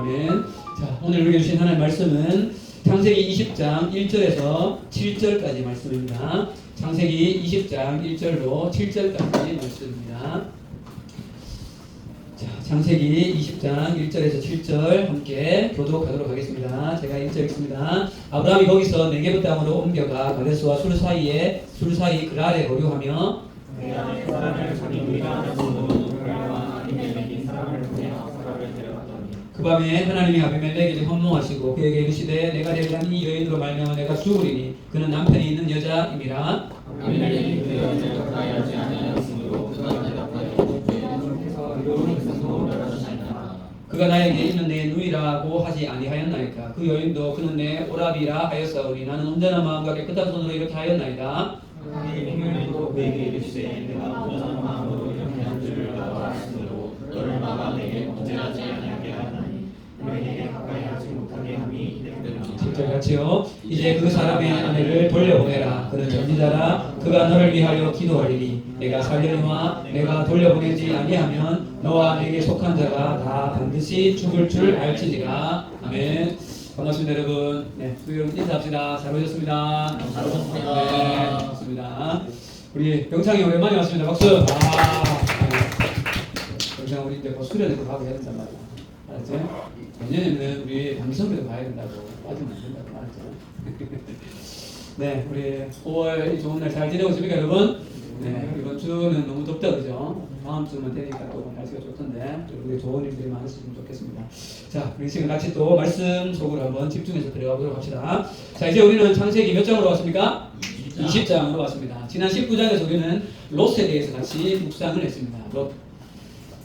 아멘. 자, 오늘 우리에게 주신 하나님의 말씀은 창세기 20장 1절에서 7절까지 말씀입니다. 창세기 20장 1절로 7절까지 말씀입니다. 자, 창세기 20장 1절에서 7절 함께 교독하도록 하겠습니다. 제가 1절 읽습니다. 아브라함이 거기서 네게브 땅으로 옮겨가 가데스와 술 사이 그랄에 거류하며 그 밤에 하나님이 아비멜렉에게 현몽하시고 그에게 이르시되 내가 데려간 이 여인으로 말미암아 내가 죽으리니 그는 남편이 있는 여자임이라. 아비멜렉이 그 여인을 가까이 하지 아니하였으므로 그가 대답하여 그가 나에게 이는 내 누이라고 하지 아니하였나이까. 그 여인도 그는 내 오라비라 하였사오니 나는 온전한 마음과 깨끗한 손으로 이렇게 하였나이다. 아비멜렉도 그에게 이르시되 내가 온전한 마음으로 이렇게 한 줄을 나도 알았으므로 너를 막아 내게 범죄하지 아니하게 하나니 너에게 가까이 하지 못하게 함이 이랬더라. 7절 같이요. 이제 그 사람의 아내를 돌려보내라. 그는 전지자라. 그가 너를 위하여 기도하리니 내가 살려니와 내가 돌려보내지 아니하면 너와 내게 속한 자가 다 반드시 죽을 줄 알지니라. 아멘. 반갑습니다 여러분. 네, 여러분 인사합시다. 잘 오셨습니다. 잘 오셨습니다. 네, 반갑습니다. 우리 병창이 오랜만에 왔습니다. 박수. 네. 병창 우리 이제 뭐 수련회도 가고 해야 된단 말이야. 알았죠? 내년에는 우리 단기선배도 가야 된다고. 빠지면 안 된다고 말했죠. 네, 우리 5월 좋은 날 잘 지내고 있습니까 여러분? 네, 이번 주는 너무 덥다 그죠? 다음 주면 되니까 또 날씨가 좋던데 우리 좋은 일들이 많았으면 좋겠습니다. 자, 우리 지금 같이 또 말씀 속으로 한번 집중해서 들어가 보도록 합시다. 자, 이제 우리는 창세기 몇 장으로 왔습니까? 20장으로 왔습니다. 지난 19장에서 우리는 롯에 대해서 같이 묵상을 했습니다. 롯.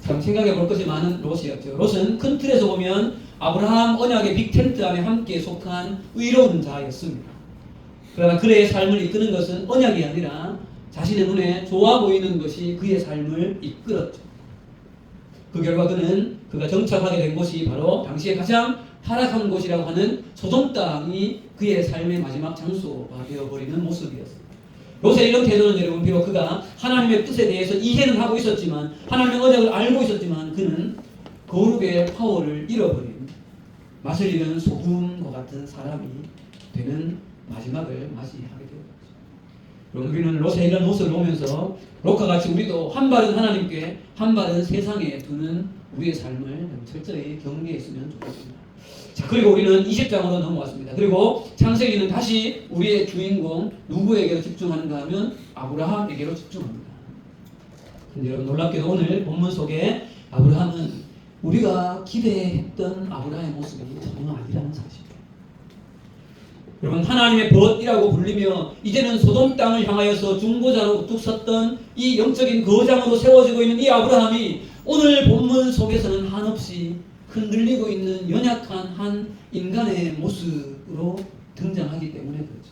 참 생각해 볼 것이 많은 롯이었죠. 롯은 큰 틀에서 보면 아브라함 언약의 빅텐트 안에 함께 속한 의로운 자였습니다. 그러나 그의 삶을 이끄는 것은 언약이 아니라 자신의 눈에 좋아 보이는 것이 그의 삶을 이끌었죠. 그 결과 그가 정착하게 된 곳이 바로 당시에 가장 타락한 곳이라고 하는 소돔 땅이 그의 삶의 마지막 장소가 되어버리는 모습이었습니다. 롯의 이런 태도는 여러분 비록 그가 하나님의 뜻에 대해서 이해는 하고 있었지만 하나님의 언약을 알고 있었지만 그는 거룩의 파워를 잃어버린 맛을 잃은 소금과 같은 사람이 되는 마지막을 맞이하게 되었습니다. 그럼 우리는 롯의 이런 모습을 보면서 롯과 같이 우리도 한 발은 하나님께 한 발은 세상에 두는 우리의 삶을 철저히 경계했으면 좋겠습니다. 자, 그리고 우리는 20장으로 넘어왔습니다. 그리고 창세기는 다시 우리의 주인공 누구에게로 집중하는가 하면 아브라함에게로 집중합니다. 근데 여러분 놀랍게도 오늘 본문 속에 아브라함은 우리가 기대했던 아브라함의 모습이 전혀 아니라는 사실이에요. 여러분 하나님의 벗이라고 불리며 이제는 소돔 땅을 향하여서 중보자로 우뚝 섰던 이 영적인 거장으로 세워지고 있는 이 아브라함이 오늘 본문 속에서는 한없이 흔들리고 있는 연약한 한 인간의 모습으로 등장하기 때문에 그렇죠.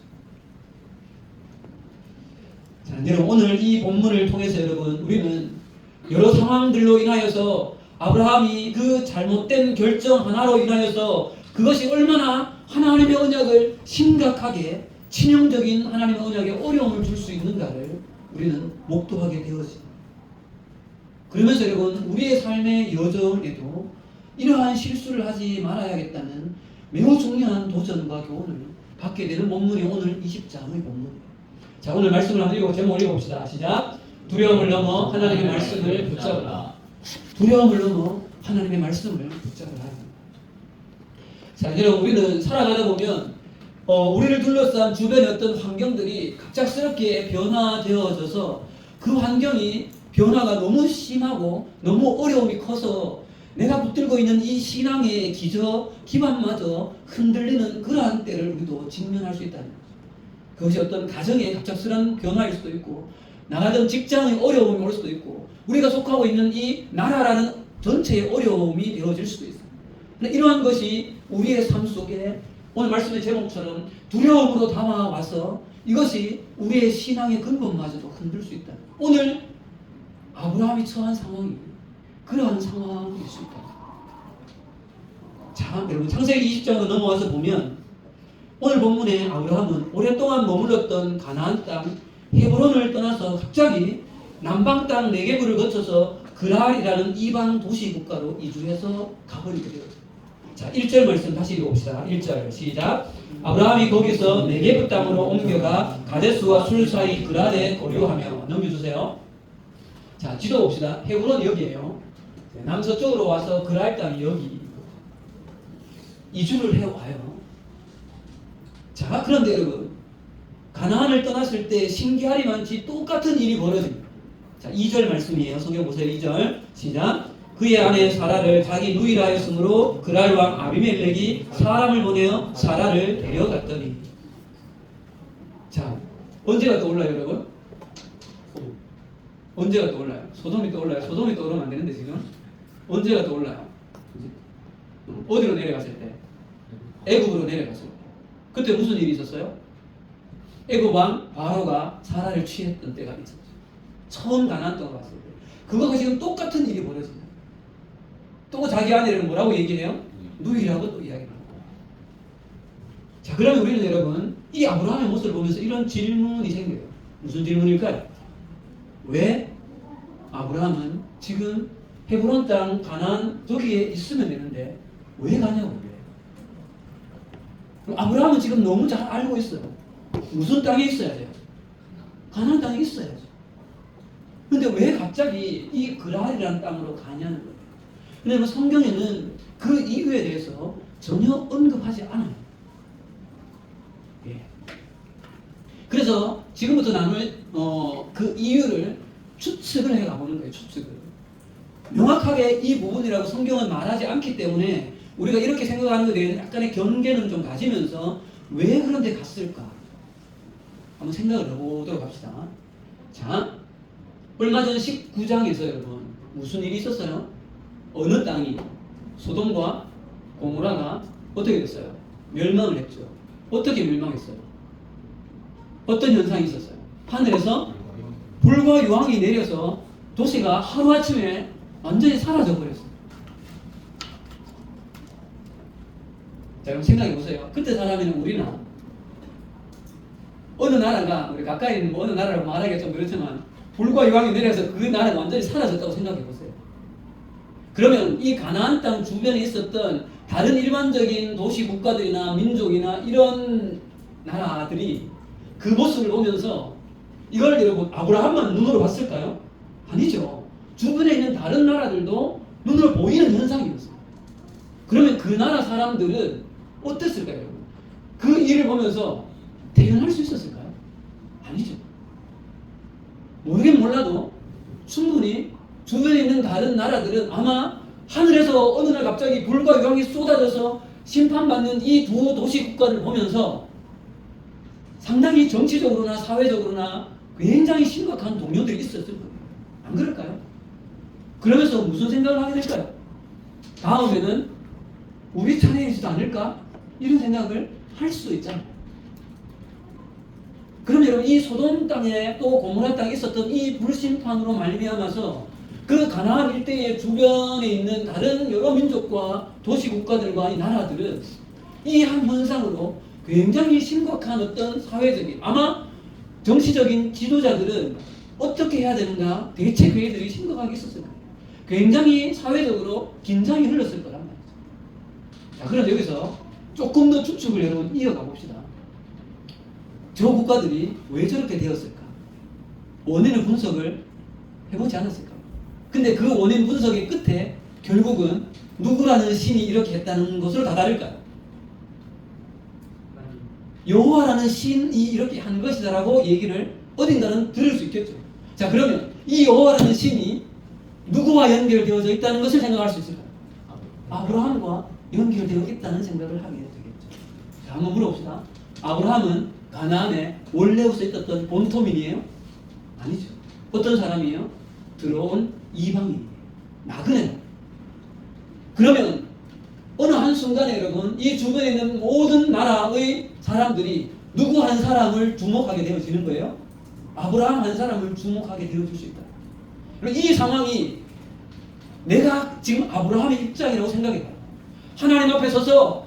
자, 여러분 오늘 이 본문을 통해서 여러분 우리는 여러 상황들로 인하여서 아브라함이 그 잘못된 결정 하나로 인하여서 그것이 얼마나 하나님의 언약을 심각하게 치명적인 하나님의 언약에 어려움을 줄 수 있는가를 우리는 목도하게 되었습니다. 그러면서 여러분 우리의 삶의 여정에도 이러한 실수를 하지 말아야겠다는 매우 중요한 도전과 교훈을 받게 되는 본문이 오늘 20장의 본문이에요. 자, 오늘 말씀을 한번 제목 읽어봅시다. 시작. 두려움을 넘어 하나님의 말씀을 붙잡으라. 두려움을 넘어 하나님의 말씀을 붙잡으라. 자, 여러분 우리는 살아가다 보면 우리를 둘러싼 주변의 어떤 환경들이 갑작스럽게 변화되어져서 그 환경이 변화가 너무 심하고 너무 어려움이 커서 내가 붙들고 있는 이 신앙의 기반마저 흔들리는 그러한 때를 우리도 직면할 수 있다는 거죠. 그것이 어떤 가정의 갑작스러운 변화일 수도 있고 나가던 직장의 어려움이 올 수도 있고 우리가 속하고 있는 이 나라라는 전체의 어려움이 되어질 수도 있어요. 그런데 이러한 것이 우리의 삶 속에 오늘 말씀의 제목처럼 두려움으로 담아와서 이것이 우리의 신앙의 근본마저도 흔들 수 있다. 오늘 아브라함이 처한 상황이 그러한 상황일 수 있다. 자, 여러분 창세기 20장으로 넘어와서 보면 오늘 본문에 아브라함은 오랫동안 머물렀던 가나안 땅 헤브론을 떠나서 갑자기 남방 땅 네게브를 거쳐서 그랄이라는 이방 도시 국가로 이주해서 가버리게 되었습니다. 자, 1절 말씀 다시 읽어봅시다. 1절 시작. 아브라함이 거기서 네게브 땅으로 옮겨가 가데스와 술 사이 그랄에 거류하며 넘겨주세요. 자, 지도 봅시다. 헤브론 여기에요. 남서쪽으로 와서 그랄 땅이 여기 이주를 해와요. 자, 그런데 여러분 가나안을 떠났을 때 신기하리만치 똑같은 일이 벌어집니다. 자, 2절 말씀이에요. 성경 보세요. 2절 시작. 그의 아내 사라를 자기 누이라 하였으므로 그랄 왕 아비멜렉이 사람을 보내어 사라를 데려갔더니. 자, 언제가 떠올라요 여러분? 언제가 떠올라요? 소돔이 떠올라요? 소돔이 떠오르면 안 되는데 지금 언제가 떠올라요? 어디로 내려갔을 때? 애굽으로 내려갔을 때. 그때 무슨 일이 있었어요? 애굽 왕 바로가 사라를 취했던 때가 있었죠. 처음 가나안 땅을 갔을 때. 그거가 지금 똑같은 일이 벌어집니다. 또 자기 아내를 뭐라고 얘기해요? 누이라고 또 이야기를 하고. 자, 그러면 우리는 여러분 이 아브라함의 모습을 보면서 이런 질문이 생겨요. 무슨 질문일까요? 왜 아브라함은 지금 헤브론 땅 가나안 저기에 있으면 되는데 왜 가냐고. 왜? 아브라함은 지금 너무 잘 알고 있어요. 무슨 땅에 있어야 돼요? 가나안 땅에 있어야죠. 근데 왜 갑자기 이 그랄이라는 땅으로 가냐는 거예요. 근데 성경에는 그 이유에 대해서 전혀 언급하지 않아요. 예. 그래서 지금부터 나눌 그 이유를 추측을 해 가보는 거예요. 추측을. 명확하게 이 부분이라고 성경은 말하지 않기 때문에 우리가 이렇게 생각하는 것에 대한 약간의 경계는 좀 가지면서 왜 그런 데 갔을까? 한번 생각을 해보도록 합시다. 자, 얼마 전 19장에서 여러분 무슨 일이 있었어요? 어느 땅이 소돔과 고모라가 어떻게 됐어요? 멸망을 했죠. 어떻게 멸망했어요? 어떤 현상이 있었어요? 하늘에서 불과 유황이 내려서 도시가 하루아침에 완전히 사라져 버렸어요. 자, 그럼 생각해 보세요. 그때 사람이면 우리나 어느 나라가 우리 가까이 있는 어느 나라를 말하기가 좀 그렇지만 불과 유황이 내려서 그 나라가 완전히 사라졌다고 생각해 보세요. 그러면 이 가나안 땅 주변에 있었던 다른 일반적인 도시 국가들이나 민족이나 이런 나라들이 그 모습을 보면서 이걸 여러분 아브라함만 눈으로 봤을까요? 아니죠. 주변에 있는 다른 나라들도 눈으로 보이는 현상이었어요. 그러면 그 나라 사람들은 어땠을까요? 여러분? 그 일을 보면서 대응할 수 있었을까요? 아니죠. 모르긴 몰라도 충분히 주변에 있는 다른 나라들은 아마 하늘에서 어느 날 갑자기 불과 유황이 쏟아져서 심판받는 이 두 도시 국가를 보면서 상당히 정치적으로나 사회적으로나 굉장히 심각한 동요들이 있었을 거예요. 안 그럴까요? 그러면서 무슨 생각을 하게 될까요? 다음에는 우리 차례이지도 않을까? 이런 생각을 할 수 있잖아요. 그럼 여러분 이 소돔 땅에 또 고모라 땅에 있었던 이 불심판으로 말미암아서 그 가나안 일대의 주변에 있는 다른 여러 민족과 도시 국가들과 이 나라들은 이 한 현상으로 굉장히 심각한 어떤 사회적인 아마 정치적인 지도자들은 어떻게 해야 되는가 대책 회의들이 심각하게 있었을 거예요. 굉장히 사회적으로 긴장이 흘렀을 거란 말이죠. 자, 그런데 여기서 조금 더 추측을 여러분 이어가 봅시다. 저 국가들이 왜 저렇게 되었을까? 원인을 분석을 해보지 않았을까? 근데 그 원인 분석의 끝에 결국은 누구라는 신이 이렇게 했다는 것으로 다다를까요? 여호와라는 신이 이렇게 한 것이다라고 얘기를 어딘가는 들을 수 있겠죠. 자, 그러면 이 여호와라는 신이 누구와 연결되어져 있다는 것을 생각할 수 있을까요? 아브라함과 연결되어 있다는 생각을 하게 되겠죠. 자, 한번 물어봅시다. 아브라함은 가나안에 원래부터 있었던 본토민이에요? 아니죠. 어떤 사람이에요? 들어온 이방인이에요. 나그네. 그러면 어느 한순간에 여러분 이 주변에 있는 모든 나라의 사람들이 누구 한 사람을 주목하게 되어지는 거예요? 아브라함 한 사람을 주목하게 되어질 수 있다. 이 상황이 내가 지금 아브라함의 입장이라고 생각해봐요. 하나님 앞에 서서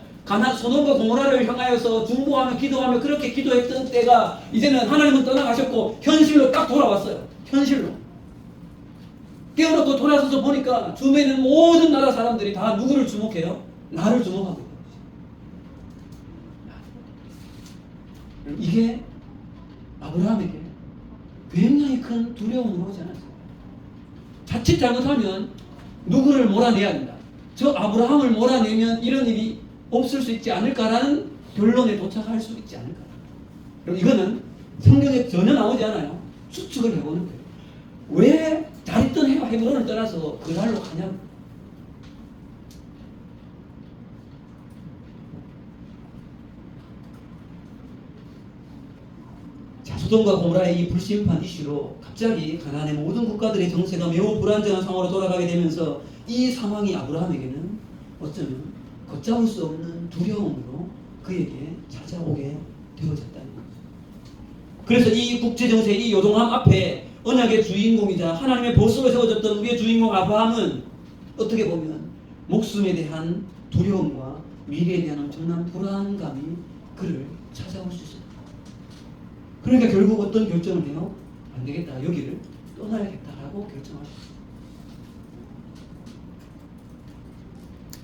소돔과 고모라를 향하여서 중보하며 기도하며 그렇게 기도했던 때가 이제는 하나님은 떠나가셨고 현실로 딱 돌아왔어요. 현실로. 깨어놓고 돌아서서 보니까 주변에 있는 모든 나라 사람들이 다 누구를 주목해요? 나를 주목하고 있는 거죠. 이게 아브라함에게 굉장히 큰 두려움으로 오지 않았어요. 자칫 잘못하면 누구를 몰아내야 된다. 저 아브라함을 몰아내면 이런 일이 없을 수 있지 않을까라는 결론에 도착할 수 있지 않을까. 그럼 이거는 성경에 전혀 나오지 않아요. 추측을 해보는 거예요. 왜 잘 있던 헤브론을 떠나서 그랄로 가냐고. 자, 소돔과 고모라의 이 불심판 이슈로 갑자기 가나안의 모든 국가들의 정세가 매우 불안정한 상황으로 돌아가게 되면서 이 상황이 아브라함에게는 어쩌면 걷잡을 수 없는 두려움으로 그에게 찾아오게 되어졌다는 거죠. 그래서 이 국제정세, 이 요동함 앞에 언약의 주인공이자 하나님의 보수로 세워졌던 우리의 주인공 아브라함은 어떻게 보면 목숨에 대한 두려움과 미래에 대한 엄청난 불안감이 그를 찾아올 수 있습니다. 그러니까 결국 어떤 결정을 해요? 안 되겠다, 여기를 떠나야겠다라고 결정하셨습니다.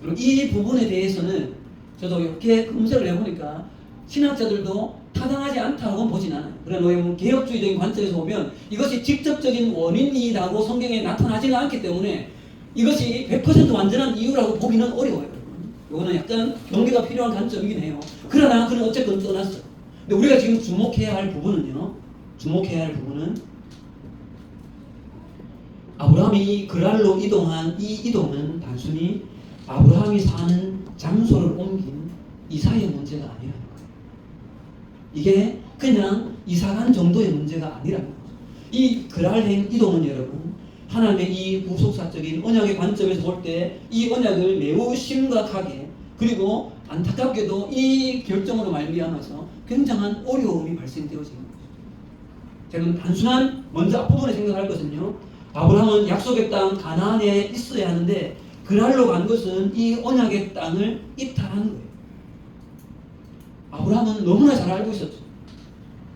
그리고 이 부분에 대해서는 저도 이렇게 검색을 해보니까 신학자들도 타당하지 않다고 보진 않아요. 그러나 개혁주의적인 관점에서 보면 이것이 직접적인 원인이라고 성경에 나타나지는 않기 때문에 이것이 100% 완전한 이유라고 보기는 어려워요. 이거는 약간 경계가 필요한 관점이긴 해요. 그러나 그는 어쨌든 떠났어요. 근데 우리가 지금 주목해야 할 부분은요. 주목해야 할 부분은 아브라함이 그랄로 이동한 이 이동은 단순히 아브라함이 사는 장소를 옮긴 이사의 문제가 아니라는 거예요. 이게 그냥 이사간 정도의 문제가 아니라는 거죠. 이 그랄행 이동은 여러분 하나님의 이 구속사적인 언약의 관점에서 볼 때 이 언약을 매우 심각하게 그리고 안타깝게도 이 결정으로 말미암아서 굉장한 어려움이 발생되어지는 거죠. 저는 단순한 먼저 앞부분에 생각할 것은요. 아브라함은 약속의 땅 가나안에 있어야 하는데 그랄로 간 것은 이 언약의 땅을 이탈한 거예요. 아브라함은 너무나 잘 알고 있었죠.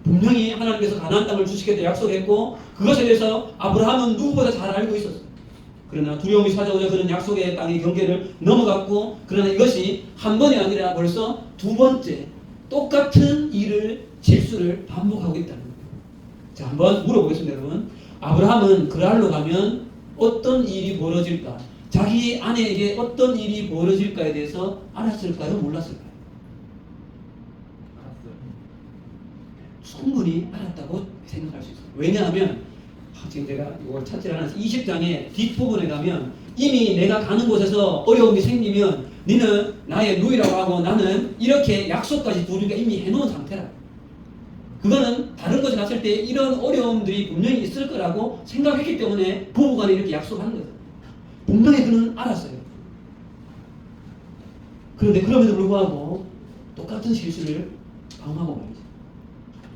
분명히 하나님께서 가나안 땅을 주시겠다 약속했고 그것에 대해서 아브라함은 누구보다 잘 알고 있었어요. 그러나 두려움이 찾아오자 그는 약속의 땅의 경계를 넘어갔고 그러나 이것이 한 번이 아니라 벌써 두 번째 똑같은 일을 실수를 반복하고 있다는 거예요. 자, 한번 물어보겠습니다, 여러분. 아브라함은 그랄로 가면 어떤 일이 벌어질까? 자기 아내에게 어떤 일이 벌어질까에 대해서 알았을까요? 몰랐을까요? 충분히 알았다고 생각할 수 있어요. 왜냐하면 지금 제가 이걸 찾지 않아서 20장의 뒷부분에 가면 이미 내가 가는 곳에서 어려움이 생기면 너는 나의 누이라고 하고 나는 이렇게 약속까지 우리가 이미 해놓은 상태라. 그거는 다른 곳에 갔을 때 이런 어려움들이 분명히 있을 거라고 생각했기 때문에 부부간에 이렇게 약속한 거예요. 분명히 그는 알았어요. 그런데 그럼에도 불구하고 똑같은 실수를 방하고 말이죠.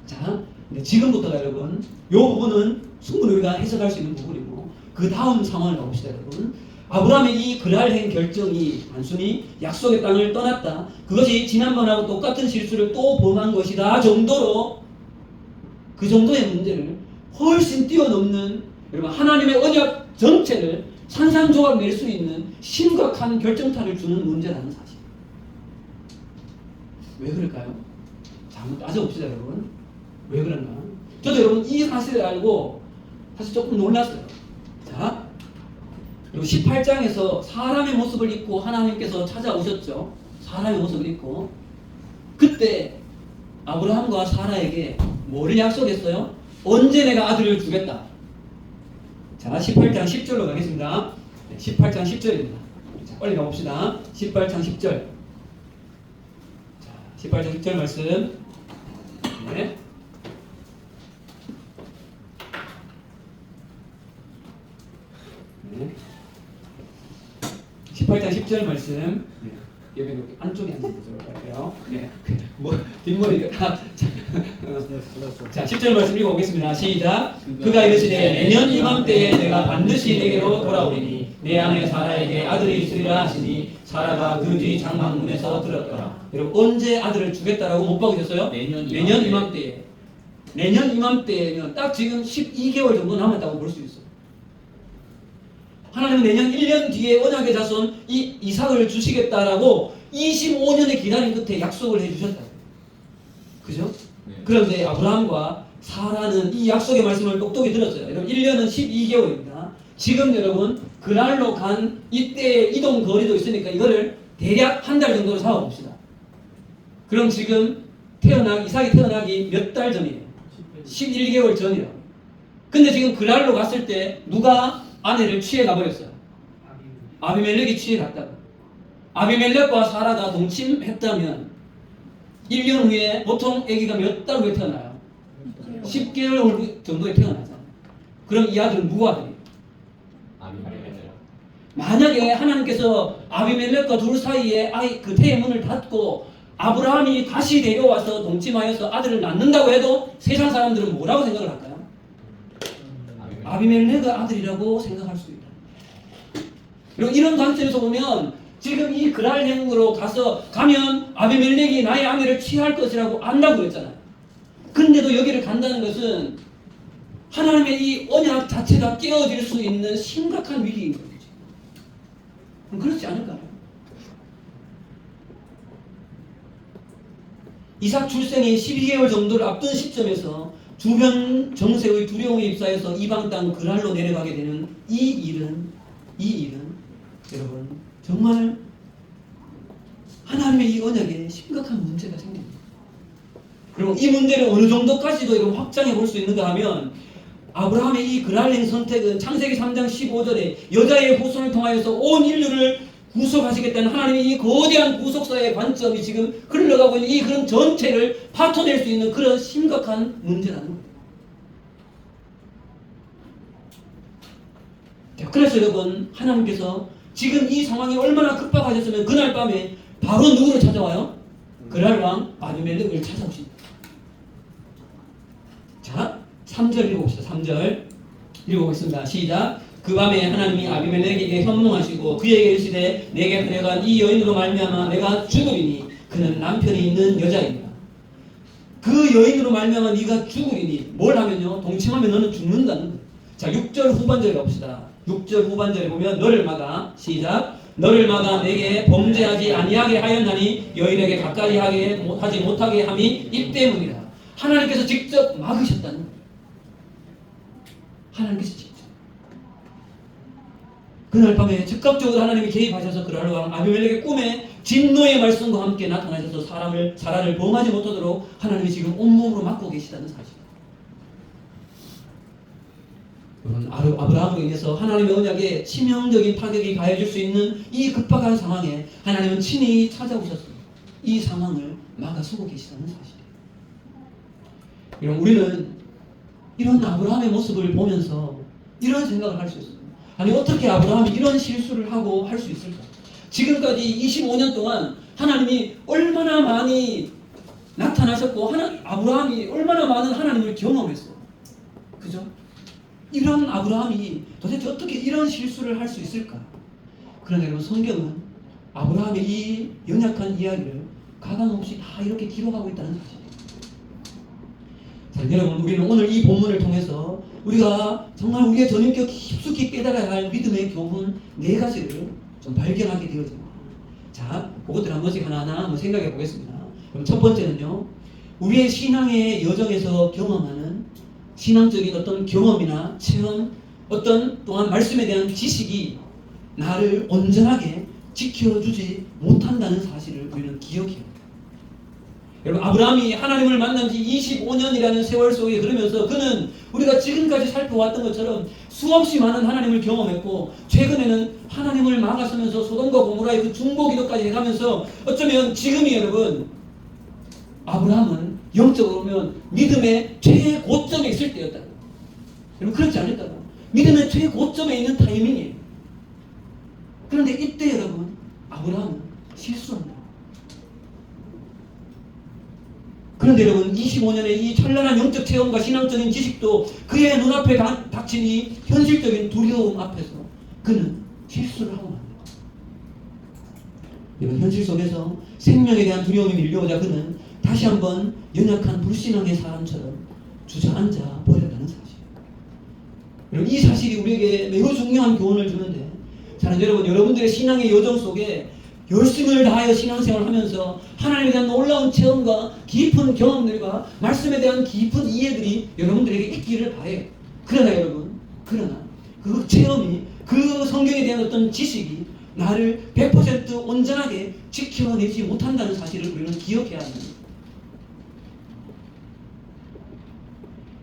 자, 근데 지금부터가 여러분, 이 부분은 충분히 우리가 해석할 수 있는 부분이고, 그 다음 상황을 가봅시다, 여러분. 아브라함의 이 그랄행 결정이 단순히 약속의 땅을 떠났다. 그것이 지난번하고 똑같은 실수를 또 범한 것이다. 정도로 그 정도의 문제를 훨씬 뛰어넘는 여러분 하나님의 언약 전체를 산산조각 낼 수 있는 심각한 결정타를 주는 문제라는 사실. 왜 그럴까요? 자, 한번 따져봅시다, 여러분. 왜 그런가? 저도 여러분 이 사실을 알고 사실 조금 놀랐어요. 자, 그리고 18장에서 사람의 모습을 입고 하나님께서 찾아오셨죠. 사람의 모습을 입고 그때 아브라함과 사라에게 뭐를 약속했어요? 언제 내가 아들을 주겠다. 자, 18장 10절로 가겠습니다. 18장 10절입니다. 자, 빨리 가봅시다. 18장 10절. 자, 18장 10절 말씀. 네. 네. 18장 10절 말씀. 네. 여기 안쪽에 앉아보도록 할게요. 네. 뭐 뒷머리가 자, 10절 말씀 읽어보겠습니다. 시작. 그가 이르시되 내년 이맘때에 내가 반드시 내게로 돌아오리니 내 아내 사라에게 아들이 있으리라 하시니 사라가 그 뒤 장막문에서 들었더라. 여러분 언제 아들을 주겠다라고 못 박으셨어요? 내년 이맘때에. 내년 이맘때면 딱 지금 12개월 정도 남았다고 볼 수 있어요. 하나님은 내년 1년 뒤에 언약의 자손 이 이삭을 주시겠다라고 25년의 기다림 끝에 약속을 해주셨다. 그죠? 네. 그런데 아브라함과 사라는 이 약속의 말씀을 똑똑히 들었어요. 여러분 1년은 12개월입니다. 지금 여러분 그날로 간 이때의 이동 거리도 있으니까 이거를 대략 한 달 정도로 잡아봅시다. 그럼 지금 이삭이 태어나기 몇 달 전이에요? 11개월 전이라고. 근데 지금 그날로 갔을 때 누가 아내를 취해 가버렸어요? 아비멜렉이 취해 갔다고. 아비멜렉과 사라가 동침했다면 1년 후에 보통 아기가 몇 달 후에 태어나요? 10개월 정도에 태어나잖아요. 그럼 이 아들은 누구 아들이에요? 만약에 하나님께서 아비멜렉과 둘 사이에 그 태의 문을 닫고 아브라함이 다시 데려와서 동침하여서 아들을 낳는다고 해도 세상 사람들은 뭐라고 생각을 할까요? 아비멜렉의 아들이라고 생각할 수 있다. 그리고 이런 관점에서 보면 지금 이 그랄행으로 가면 아비멜렉이 나의 아내를 취할 것이라고 안다고 그랬잖아요. 근데도 여기를 간다는 것은 하나님의 이 언약 자체가 깨어질 수 있는 심각한 위기인 거죠. 그렇지 않을까요? 이삭 출생이 12개월 정도를 앞둔 시점에서 주변 정세의 두려움에 휩싸여서 이방 땅 그랄로 내려가게 되는 이 일은 여러분 정말 하나님의 이 언약에 심각한 문제가 생깁니다. 그리고 이 문제를 어느 정도까지도 여러분 확장해 볼 수 있는가 하면 아브라함의 이 그랄행 선택은 창세기 3장 15절에 여자의 후손을 통하여서 온 인류를 구속하시겠다는 하나님의 이 거대한 구속사의 관점이 지금 흘러가고 있는 이 그런 전체를 파토낼 수 있는 그런 심각한 문제라는 거예요. 그래서 여러분 하나님께서 지금 이 상황이 얼마나 급박하셨으면 그날 밤에 바로 누구를 찾아와요? 그랄 왕 아비멜렉을 찾아오십니다. 자 3절 읽어봅시다. 3절 읽어보겠습니다. 시작. 그 밤에 하나님이 아비멜렉에게 현몽하시고 그에게 이르시되 내게 데려간 이 여인으로 말미암아 내가 죽으리니 그는 남편이 있는 여자입니다. 그 여인으로 말미암아 네가 죽으리니 뭘 하면요? 동침하면 너는 죽는다는 거예요. 자 6절 후반절에 봅시다. 6절 후반절에 보면 너를 막아 시작. 너를 막아 내게 범죄하지 아니하게 하였나니 여인에게 가까이 하지 못하게 함이 이 때문이라. 하나님께서 직접 막으셨다는 거예요. 하나님께서 직접. 그날 밤에 즉각적으로 하나님이 개입하셔서 그랄 왕 아비멜렉의 꿈에 진노의 말씀과 함께 나타나셔서 사라를 범하지 못하도록 하나님이 지금 온몸으로 막고 계시다는 사실. 아브라함으로 인해서 하나님의 언약에 치명적인 타격이 가해질 수 있는 이 급박한 상황에 하나님은 친히 찾아오셨습니다. 이 상황을 막아서고 계시다는 사실이에요. 여러분 우리는 이런 아브라함의 모습을 보면서 이런 생각을 할 수 있어요. 아니 어떻게 아브라함이 이런 실수를 하고 할 수 있을까? 지금까지 25년 동안 하나님이 얼마나 많이 나타나셨고 아브라함이 얼마나 많은 하나님을 경험했어. 그죠? 이런 아브라함이 도대체 어떻게 이런 실수를 할 수 있을까? 그러나 여러분 성경은 아브라함의 이 연약한 이야기를 가감없이 다 이렇게 기록하고 있다는 사실이에요. 자, 여러분 우리는 오늘 이 본문을 통해서 우리가 정말 우리의 전인격 깊숙이 깨달아야 할 믿음의 교훈 4가지를 좀 발견하게 되어집니다. 자, 그것들 한 번씩 하나하나 한번 생각해 보겠습니다. 그럼 첫 번째는요, 우리의 신앙의 여정에서 경험하는 신앙적인 어떤 경험이나 체험, 어떤 또한 말씀에 대한 지식이 나를 온전하게 지켜주지 못한다는 사실을 우리는 기억해야 합니다. 여러분 아브라함이 하나님을 만난 지 25년이라는 세월 속에 그러면서 그는 우리가 지금까지 살펴왔던 것처럼 수없이 많은 하나님을 경험했고 최근에는 하나님을 막아서면서 소돔과 고모라의 그 중보기도까지 해가면서 어쩌면 지금이 여러분 아브라함은 영적으로 보면 믿음의 최고점에 있을 때였다. 여러분 그렇지 않을까요? 믿음의 최고점에 있는 타이밍이에요. 그런데 이때 여러분 아브라함은 실수합니다. 그런데 여러분 25년의 이 찬란한 영적 체험과 신앙적인 지식도 그의 눈앞에 닥친 이 현실적인 두려움 앞에서 그는 실수를 하고 맙니다. 이런 현실 속에서 생명에 대한 두려움이 밀려오자 그는 다시 한번 연약한 불신앙의 사람처럼 주저앉아 버렸다는 사실. 여러분 이 사실이 우리에게 매우 중요한 교훈을 주는데 저는 여러분, 여러분들의 신앙의 여정 속에 열심을 다하여 신앙생활을 하면서 하나님에 대한 놀라운 체험과 깊은 경험들과 말씀에 대한 깊은 이해들이 여러분들에게 있기를 바래요. 그러나 여러분, 그러나 그 체험이, 그 성경에 대한 어떤 지식이 나를 100% 온전하게 지켜내지 못한다는 사실을 우리는 기억해야 합니다.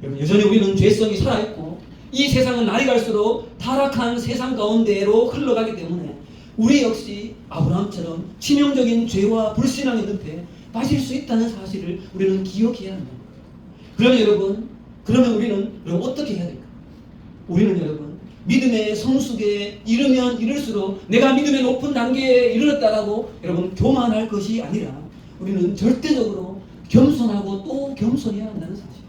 여러분, 여전히 우리는 죄성이 살아있고 이 세상은 날이 갈수록 타락한 세상 가운데로 흘러가기 때문에 우리 역시 아브라함처럼 치명적인 죄와 불신앙의 늪에 빠질 수 있다는 사실을 우리는 기억해야 합니다. 그러면 우리는 어떻게 해야 될까? 우리는 여러분, 믿음의 성숙에 이르면 이를수록 내가 믿음의 높은 단계에 이르렀다라고 여러분 교만할 것이 아니라 우리는 절대적으로 겸손하고 또 겸손해야 한다는 사실.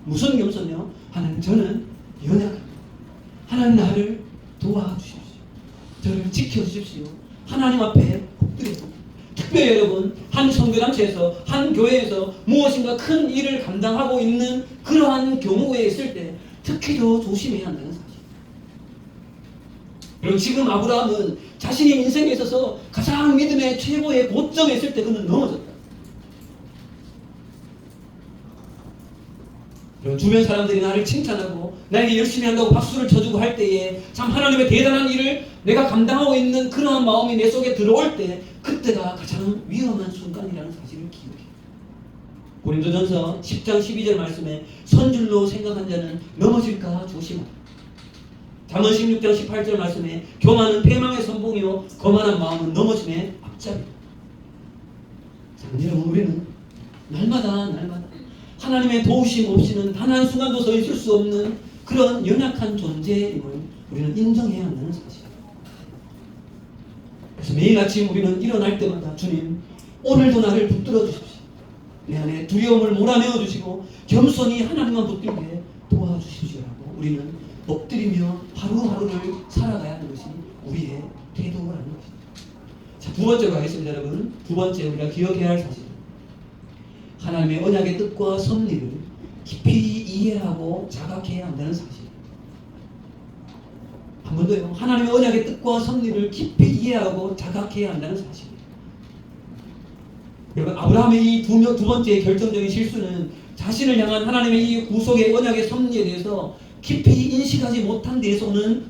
무슨 겸손이요? 하나님, 저는 연약합니다. 하나님, 나를 도와주십시오. 저를 지켜주십시오. 하나님 앞에 엎드려요. 특별히 여러분, 한 선교단체에서, 한 교회에서 무엇인가 큰 일을 감당하고 있는 그러한 경우에 있을 때 특히 더 조심해야 한다는 사실. 여러분, 지금 아브라함은 자신의 인생에 있어서 가장 믿음의 최고의 고점에 있을 때 그는 넘어졌다. 주변 사람들이 나를 칭찬하고 나에게 열심히 한다고 박수를 쳐주고 할 때에 참 하나님의 대단한 일을 내가 감당하고 있는 그러한 마음이 내 속에 들어올 때 그때가 가장 위험한 순간이라는 사실을 기억해. 고린도전서 10장 12절 말씀에 선줄로 생각한 자는 넘어질까 조심하라. 잠언 16장 18절 말씀에 교만은 패망의 선봉이요 거만한 마음은 넘어짐의 앞잡이다. 여러분, 우리는 날마다 하나님의 도우심 없이는 단 한순간도 서 있을 수 없는 그런 연약한 존재임을 우리는 인정해야 한다는 사실. 그래서 매일 아침 우리는 일어날 때마다 주님, 오늘도 나를 붙들어 주십시오. 내 안에 두려움을 몰아내어 주시고 겸손히 하나님만 붙들게 도와주십시오라고 우리는 엎드리며 하루하루를 살아가야 하는 것이 우리의 태도라는 것입니다. 자, 두 번째로 가겠습니다, 여러분. 두 번째 우리가 기억해야 할 사실. 하나님의 언약의 뜻과 섭리를 깊이 이해하고 자각해야 한다는 사실. 한 번 더요. 하나님의 언약의 뜻과 섭리를 깊이 이해하고 자각해야 한다는 사실. 여러분, 아브라함의 이 두 번째 결정적인 실수는 자신을 향한 하나님의 이 구속의 언약의 섭리에 대해서 깊이 인식하지 못한 데에서 오는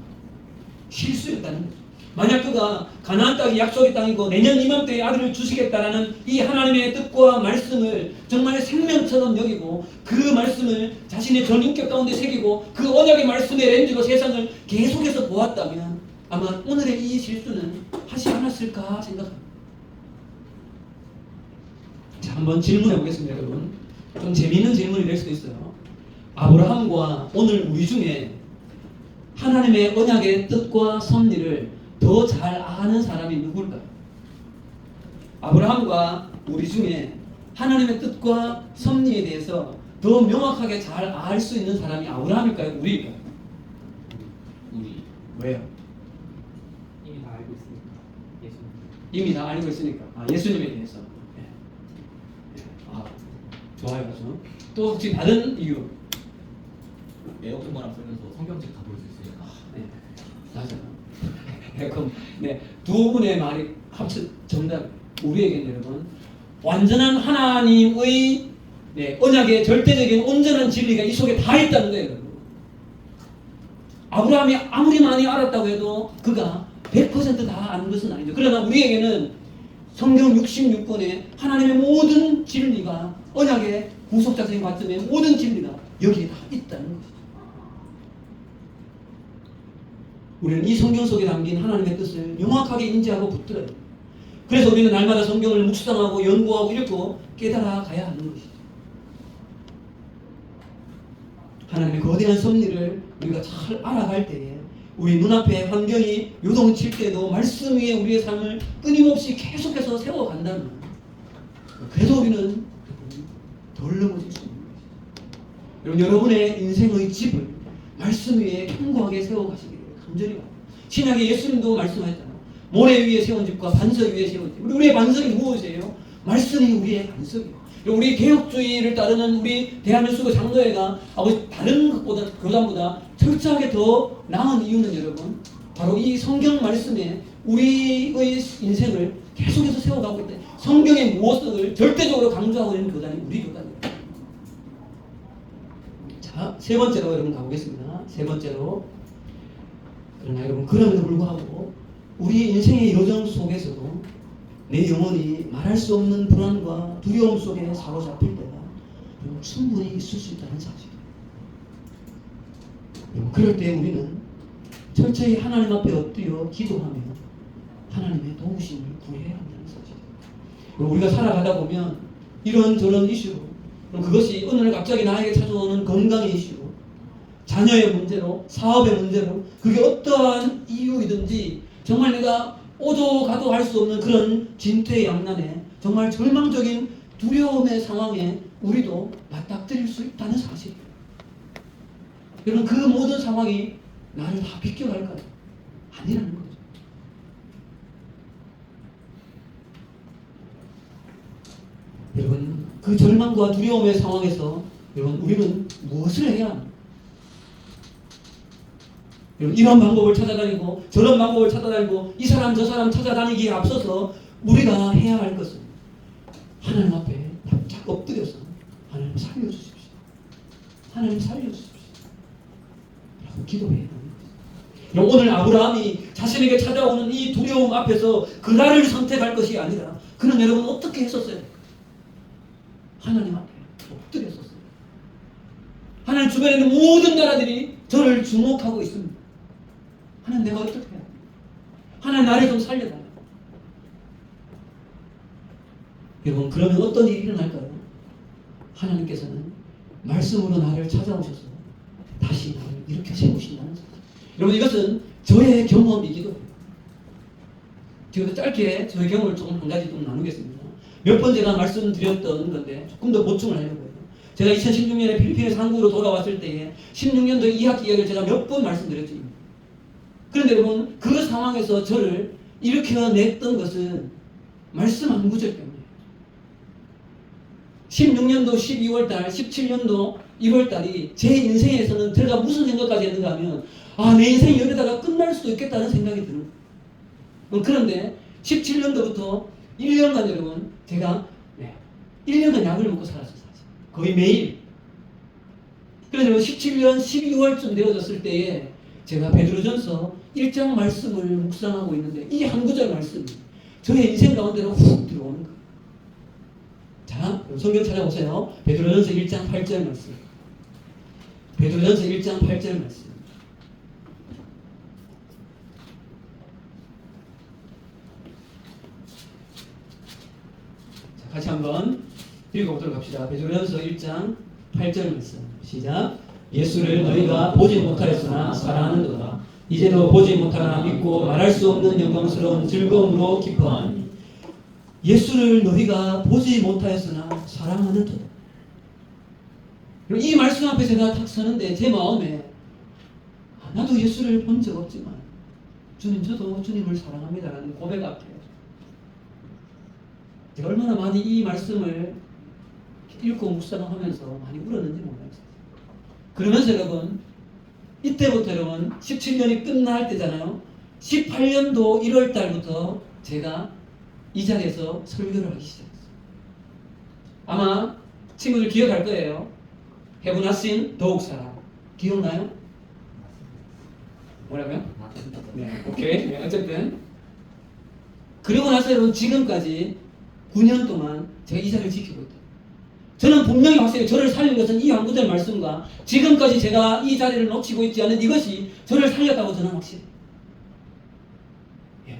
실수였다는 거죠. 만약 그가 가나안 땅이 약속의 땅이고 내년 이맘때에 아들을 주시겠다라는 이 하나님의 뜻과 말씀을 정말 생명처럼 여기고 그 말씀을 자신의 전인격 가운데 새기고 그 언약의 말씀의 렌즈로 세상을 계속해서 보았다면 아마 오늘의 이 실수는 하지 않았을까 생각합니다. 자, 한번 질문해 보겠습니다, 여러분. 좀 재미있는 질문이 될 수도 있어요. 아브라함과 오늘 우리 중에 하나님의 언약의 뜻과 섭리를 더 잘 아는 사람이 누굴까요? 아브라함과 우리 중에 하나님의 뜻과 섭리에 대해서 더 명확하게 잘 알 수 있는 사람이 아브라함일까요? 우리일까요? 우리. 왜요? 이미 다 알고 있으니까. 예수님. 이미 다 알고 있으니까. 예수님에 대해서. 좋아요. 아주. 또 혹시 다른 이유? 에어컨만 쓰면서 성경책 다 볼 수 있으니까. 네, 맞아요. 그럼 두 분의 말이 합쳐 정답. 우리에게는 여러분 완전한 하나님의 언약의 절대적인 온전한 진리가 이 속에 다 있다는 거예요, 여러분. 아브라함이 아무리 많이 알았다고 해도 그가 100% 다 아는 것은 아니죠. 그러나 우리에게는 성경 66권에 하나님의 모든 진리가 언약의 구속자적인 관점의 모든 진리가 여기에 다 있다는 것이죠. 우리는 이 성경 속에 담긴 하나님의 뜻을 명확하게 인지하고 붙들어요. 그래서 우리는 날마다 성경을 묵상하고 연구하고 읽고 깨달아 가야 하는 것이죠. 하나님의 거대한 섭리를 우리가 잘 알아갈 때에 우리 눈앞에 환경이 요동칠 때도 말씀 위에 우리의 삶을 끊임없이 계속해서 세워간다면 그래도 우리는 덜 넘어질 수 있는 것이죠. 여러분, 여러분의 인생의 집을 말씀 위에 견고하게 세워가시기를 간절히 바랍니다. 신약의 예수님도 말씀하셨잖아요. 모래 위에 세운 집과 반석 위에 세운 집. 우리의 반석이 무엇이에요? 말씀이 우리의 반석이에요. 우리 개혁주의를 따르는 우리 대한민국 장로회가 다른 것보다 교단보다 철저하게 더 나은 이유는 여러분 바로 이 성경 말씀에 우리의 인생을 계속해서 세워가고 있다. 성경의 무엇을 절대적으로 강조하고 있는 교단이 우리 교단이에요. 자, 세 번째로 여러분 가보겠습니다. 세 번째로, 그러나 여러분 그럼에도 불구하고 우리 인생의 여정 속에서도 내 영혼이 말할 수 없는 불안과 두려움 속에 사로잡힐 때가 충분히 있을 수 있다는 사실이에요. 그럴 때 우리는 철저히 하나님 앞에 엎드려 기도하며 하나님의 도우심을 구해야 한다는 사실이에요. 우리가 살아가다 보면 이런저런 이슈로, 그것이 어느 날 갑자기 나에게 찾아오는 건강의 이슈로, 자녀의 문제로, 사업의 문제로, 그게 어떠한 이유이든지 정말 내가 오도 가도 할 수 없는 그런 진퇴양난에 정말 절망적인 두려움의 상황에 우리도 맞닥뜨릴 수 있다는 사실이에요. 여러분, 그 모든 상황이 나를 다 비껴갈까요? 아니라는 거죠. 여러분, 그 절망과 두려움의 상황에서 여러분 우리는 무엇을 해야 합니까? 여러분, 이런 방법을 찾아다니고 저런 방법을 찾아다니고 이 사람 저 사람 찾아다니기에 앞서서 우리가 해야 할 것은 하나님 앞에 바짝 엎드려서 하나님 살려주십시오. 하나님 살려주십시오. 라고 기도해야 합니다. 오늘 아브라함이 자신에게 찾아오는 이 두려움 앞에서 그 나라를 선택할 것이 아니라 그는 여러분 어떻게 했었어요? 하나님 앞에 엎드렸었어요. 하나님 주변에 있는 모든 나라들이 저를 주목하고 있습니다. 하나님, 내가 어떻게 해야 돼? 하나님, 나를 좀 살려달라. 여러분, 그러면 어떤 일이 일어날까요? 하나님께서는 말씀으로 나를 찾아오셔서 다시 나를 일으켜 세우신다는 사실. 여러분, 이것은 저의 경험이기도 해요. 제가 짧게 저의 경험을 조금 한 가지 좀 나누겠습니다. 몇 번 제가 말씀드렸던 건데 조금 더 보충을 하려고 해요. 제가 2016년에 필리핀에서 한국으로 돌아왔을 때에 16년도 2학기 이야기를 제가 몇 번 말씀드렸죠. 그런데 여러분, 그 상황에서 저를 일으켜냈던 것은 말씀 한 구절 때문이에요. 16년도 12월달, 17년도 1월달이 제 인생에서는 제가 무슨 생각까지 했는가 하면 내 인생이 여기다가 끝날 수도 있겠다는 생각이 드는 거예요. 그런데 17년도부터 1년간 여러분 제가 1년간 약을 먹고 살았어요. 사실. 거의 매일. 그래서 17년 12월쯤 되어졌을 때에 제가 베드로전서 1장 말씀을 묵상하고 있는데 이 한 구절 말씀이 저의 인생 가운데로 훅 들어오는 거예요. 자, 성경 찾아보세요. 베드로전서 1장 8절 말씀. 베드로전서 1장 8절 말씀. 자, 같이 한번 읽어보도록 합시다. 베드로전서 1장 8절 말씀. 시작. 예수를 너희가 보지 못하였으나 사랑하는도다. 이제도 보지 못하나 믿고 말할 수 없는 영광스러운 즐거움으로 기뻐하니 예수를 너희가 보지 못하였으나 사랑하는도다. 이 말씀 앞에 제가 탁 서는데 제 마음에 나도 예수를 본 적 없지만 주님, 저도 주님을 사랑합니다라는 고백 앞에 제가 얼마나 많이 이 말씀을 읽고 묵상하면서 많이 울었는지 몰라요. 그러면서 여러분, 이때부터 여러분 17년이 끝날 때잖아요. 18년도 1월 달부터 제가 이 자리에서 설교를 하기 시작했어요. 아마 친구들 기억할 거예요. 해분하신 더욱 사랑. 기억나요? 뭐라고요? 네, 오케이. 네, 어쨌든 그리고 나서 여러분 지금까지 9년 동안 제가 이 자리를 지키고 있다. 저는 분명히 확실히 저를 살린 것은 이 한 구절 말씀과 지금까지 제가 이 자리를 놓치고 있지 않은 이것이 저를 살렸다고 저는 확실해요. 예.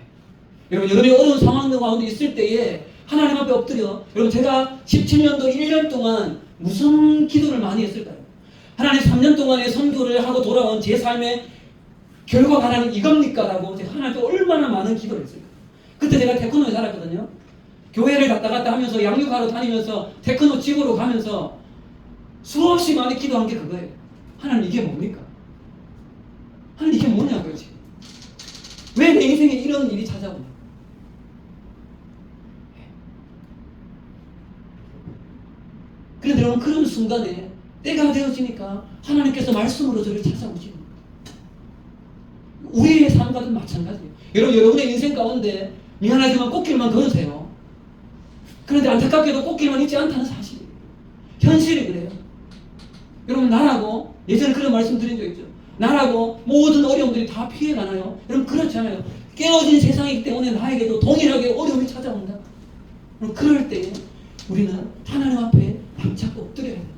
여러분, 여러분이 어려운 상황 가운데 있을 때에 하나님 앞에 엎드려, 여러분 제가 17년도 1년 동안 무슨 기도를 많이 했을까요? 하나님 3년 동안의 선교를 하고 돌아온 제 삶의 결과가 하나님 이겁니까? 라고 제가 하나님께 얼마나 많은 기도를 했을까요? 그때 제가 테크노에 살았거든요. 교회를 갔다 갔다 하면서 양육하러 다니면서 테크노 집으로 가면서 수없이 많이 기도한 게 그거예요. 하나님, 이게 뭡니까? 하나님, 이게 뭐냐고요 지금. 왜 내 인생에 이런 일이 찾아오냐. 그런데 여러분, 그런 순간에 때가 되어지니까 하나님께서 말씀으로 저를 찾아오시는 거예요. 우리의 삶과도 마찬가지예요. 여러분, 여러분의 인생 가운데 미안하지만 꽃길만 걸으세요. 그런데 안타깝게도 꽃길만 있지 않다는 사실이에요. 현실이 그래요. 여러분, 나라고 예전에 그런 말씀 드린 적 있죠. 나라고 모든 어려움들이 다 피해가나요? 여러분, 그렇지 않아요. 깨어진 세상이기 때문에 나에게도 동일하게 어려움이 찾아온다. 그럴 때 우리는 하나님 앞에 붙잡고 엎드려야 됩니다.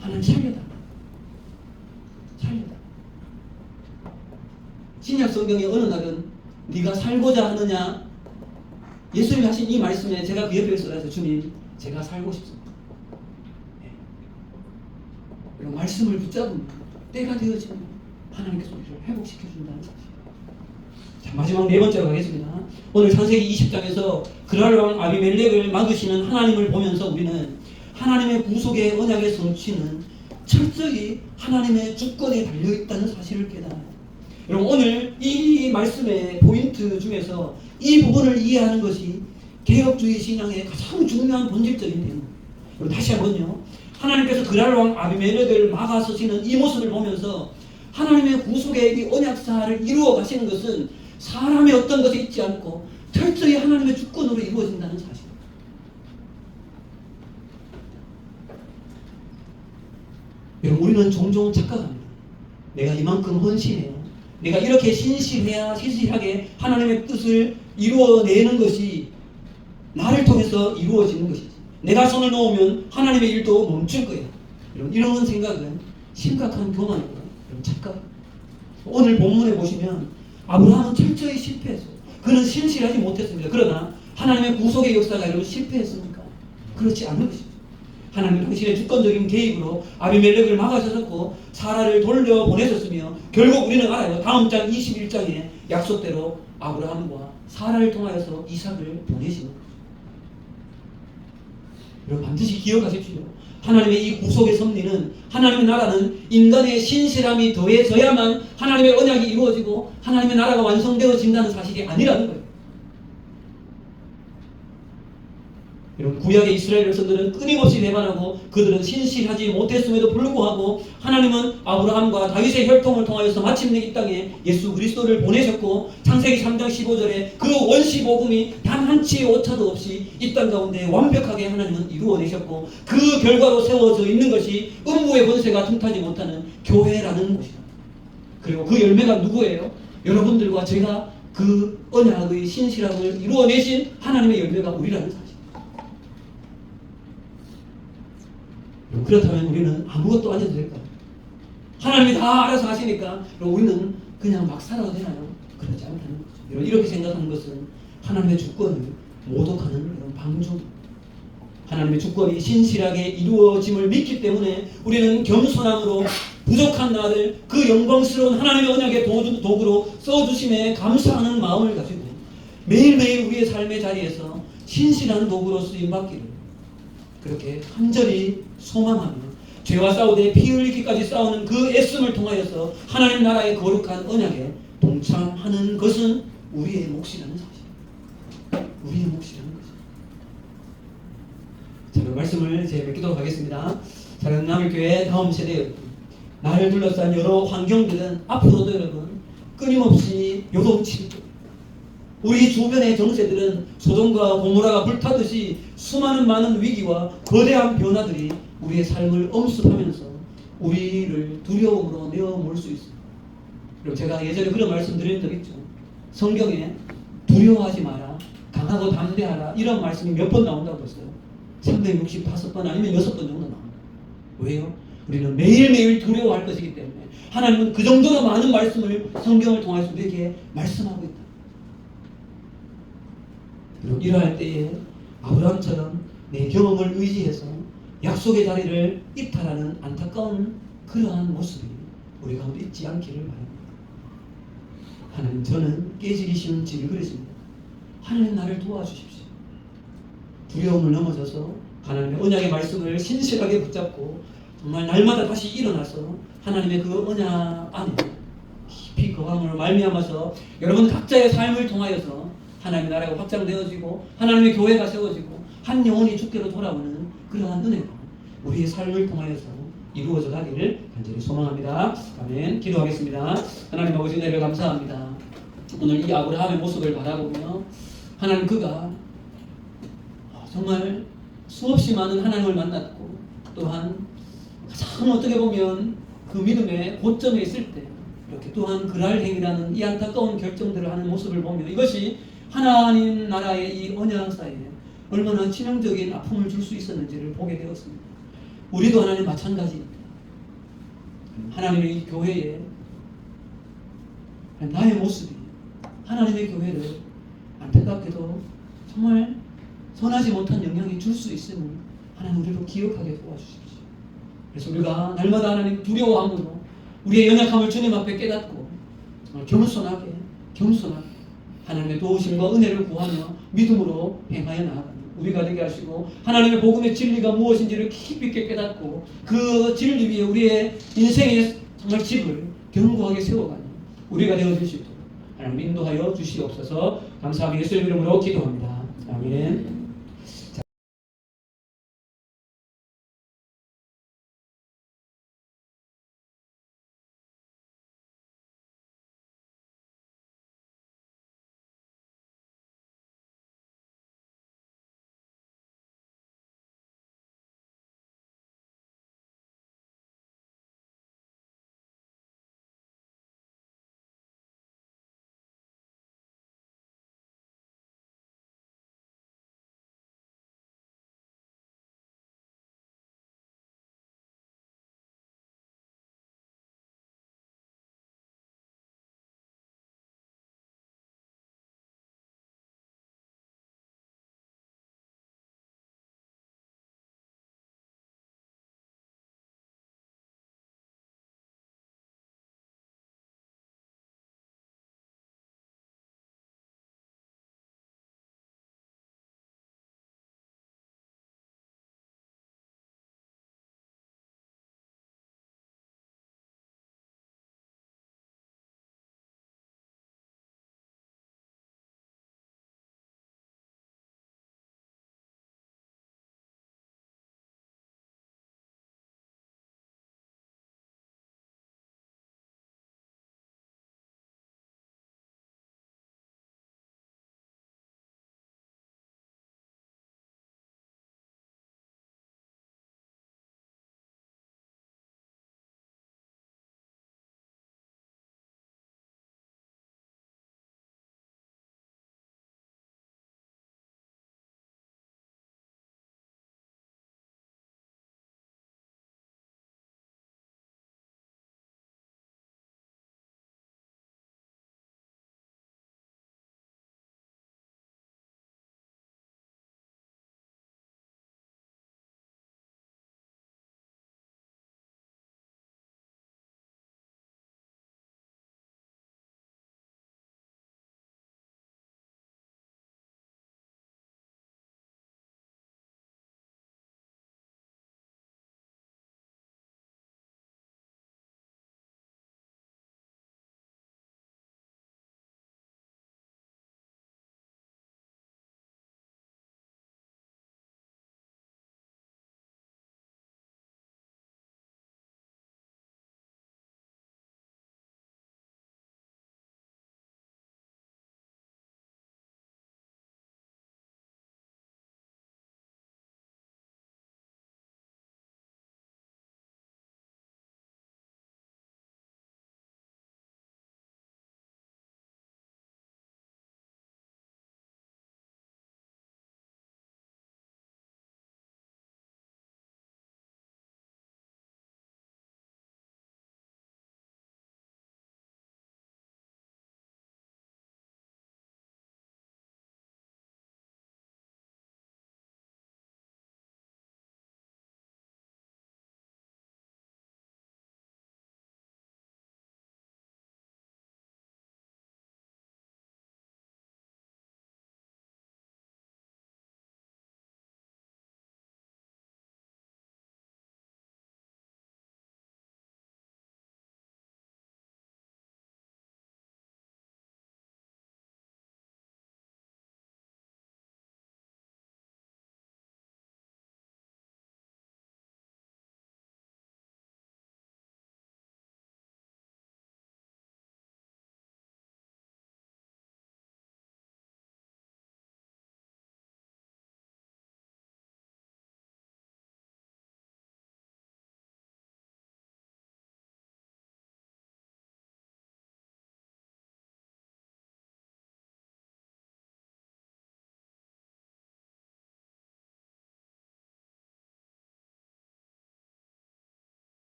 하나님 살려달라. 살려달라. 신약 성경의 어느 날은 네가 살고자 하느냐, 예수님이 하신 이 말씀에 제가 그 옆에 서서 주님, 제가 살고 싶습니다. 이런 말씀을 붙잡으면 때가 되어지면 하나님께서 우리를 회복시켜 준다는 사실. 자, 마지막 네 번째로 가겠습니다. 오늘 창세기 20장에서 그랄 왕 아비멜렉을 막으시는 하나님을 보면서 우리는 하나님의 구속의 언약의 성취는 철저히 하나님의 주권에 달려있다는 사실을 깨달아요. 여러분, 오늘 이 말씀의 포인트 중에서 이 부분을 이해하는 것이 개혁주의 신앙의 가장 중요한 본질적인 내용입니다. 다시 한번요. 하나님께서 그랄 왕 아비멜렉을 막아서시는 이 모습을 보면서 하나님의 구속의 이 언약사를 이루어 가시는 것은 사람의 어떤 것이 있지 않고 철저히 하나님의 주권으로 이루어진다는 사실. 여러분, 우리는 종종 착각합니다. 내가 이만큼 헌신해요. 내가 이렇게 신실하게 하나님의 뜻을 이루어내는 것이 나를 통해서 이루어지는 것이지. 내가 손을 놓으면 하나님의 일도 멈출 거예요. 이런 생각은 심각한 교만이고 착각. 오늘 본문에 보시면 아브라함은 철저히 실패했어요. 그는 신실하지 못했습니다. 그러나 하나님의 구속의 역사가 여러분 실패했습니까? 그렇지 않은 것이죠. 하나님은 당신의 주권적인 개입으로 아비멜렉을 막아서셨고 사라를 돌려보내셨으며 결국 우리는 알아요. 다음 장 21장에 약속대로 아브라함과 사라를 통하여서 이삭을 보내시는 거죠. 여러분, 반드시 기억하십시오. 하나님의 이 구속의 섭리는, 하나님의 나라는 인간의 신실함이 더해져야만 하나님의 언약이 이루어지고 하나님의 나라가 완성되어진다는 사실이 아니라는 거예요. 여러분, 구약의 이스라엘 백성들은 끊임없이 배반하고 그들은 신실하지 못했음에도 불구하고 하나님은 아브라함과 다윗의 혈통을 통하여서 마침내 이 땅에 예수 그리스도를 보내셨고 창세기 3장 15절에 그 원시 복음이 단 한 치의 오차도 없이 이 땅 가운데 완벽하게 하나님은 이루어내셨고 그 결과로 세워져 있는 것이 음부의 권세가 틈타지 못하는 교회라는 것이다. 그리고 그 열매가 누구예요? 여러분들과 제가 그 언약의 신실함을 이루어내신 하나님의 열매가 우리라는 사실. 그렇다면 우리는 아무것도 안 해도 될까요? 하나님이 다 알아서 하시니까 우리는 그냥 막 살아도 되나요? 그렇지 않다는 거죠. 이렇게 생각하는 것은 하나님의 주권을 모독하는 이런 방종. 하나님의 주권이 신실하게 이루어짐을 믿기 때문에 우리는 겸손함으로 부족한 나를 그 영광스러운 하나님의 언약의 도구로 써주심에 감사하는 마음을 가지고 매일매일 우리의 삶의 자리에서 신실한 도구로 쓰임받기를 그렇게 간절히 소망하며 죄와 싸우되 피 흘리기까지 싸우는 그 애씀을 통하여서 하나님 나라의 거룩한 언약에 동참하는 것은 우리의 몫이라는 사실. 우리의 몫이라는 것입니다. 자, 그 말씀을 이제 맺기도록 하겠습니다. 작은 남일교회 다음 세대 나를 둘러싼 여러 환경들은 앞으로도 여러분 끊임없이 요동칠 거예요. 우리 주변의 정세들은 소돔과 고모라가 불타듯이 수많은 많은 위기와 거대한 변화들이 우리의 삶을 엄습하면서 우리를 두려움으로 내어몰 수 있습니다. 그리고 제가 예전에 그런 말씀 드린 적 있죠. 성경에 두려워하지 마라, 강하고 담대하라 이런 말씀이 몇 번 나온다고 했어요. 365번 아니면 6번 정도 나옵니다. 왜요? 우리는 매일매일 두려워할 것이기 때문에 하나님은 그 정도로 많은 말씀을 성경을 통해서 우리에게 말씀하고 있다. 이러할 때에 아브라함처럼 내 경험을 의지해서 약속의 자리를 이탈하는 안타까운 그러한 모습이 우리 가운데 있지 않기를 바랍니다. 하나님, 저는 깨지기 쉬운 질그릇입니다. 하나님 나를 도와주십시오. 두려움을 넘어져서 하나님의 언약의 말씀을 신실하게 붙잡고 정말 날마다 다시 일어나서 하나님의 그 언약 안에 깊이 거함으로 말미암아서 여러분 각자의 삶을 통하여서 하나님의 나라가 확장되어지고 하나님의 교회가 세워지고 한 영혼이 주께로 돌아오는 그러한 은혜가 우리의 삶을 통하여서 이루어져 가기를 간절히 소망합니다. 아멘. 기도하겠습니다. 하나님 아버지 은혜를 감사합니다. 오늘 이 아브라함의 모습을 바라보며 하나님 그가 정말 수없이 많은 하나님을 만났고 또한 가장 어떻게 보면 그 믿음의 고점에 있을 때 이렇게 또한 그랄행이라는 이 안타까운 결정들을 하는 모습을 보며 이것이 하나님 나라의 이 언약사에 얼마나 치명적인 아픔을 줄 수 있었는지를 보게 되었습니다. 우리도 하나님 마찬가지입니다. 하나님의 이 교회에 나의 모습이 하나님의 교회를 안타깝게도 정말 선하지 못한 영향이 줄 수 있음을 하나님 우리로 기억하게 도와주십시오. 그래서 우리가 날마다 하나님 두려워함으로 우리의 연약함을 주님 앞에 깨닫고 정말 겸손하게 하나님의 도우심과 은혜를 구하며 믿음으로 행하여 나아가는 우리가 되게 하시고 하나님의 복음의 진리가 무엇인지를 깊이 있게 깨닫고 그 진리 위에 우리의 인생의 정말 집을 견고하게 세워가는 우리가 되어줄 수 있도록 하나님 인도하여 주시옵소서. 감사하게 예수의 이름으로 기도합니다. 아멘.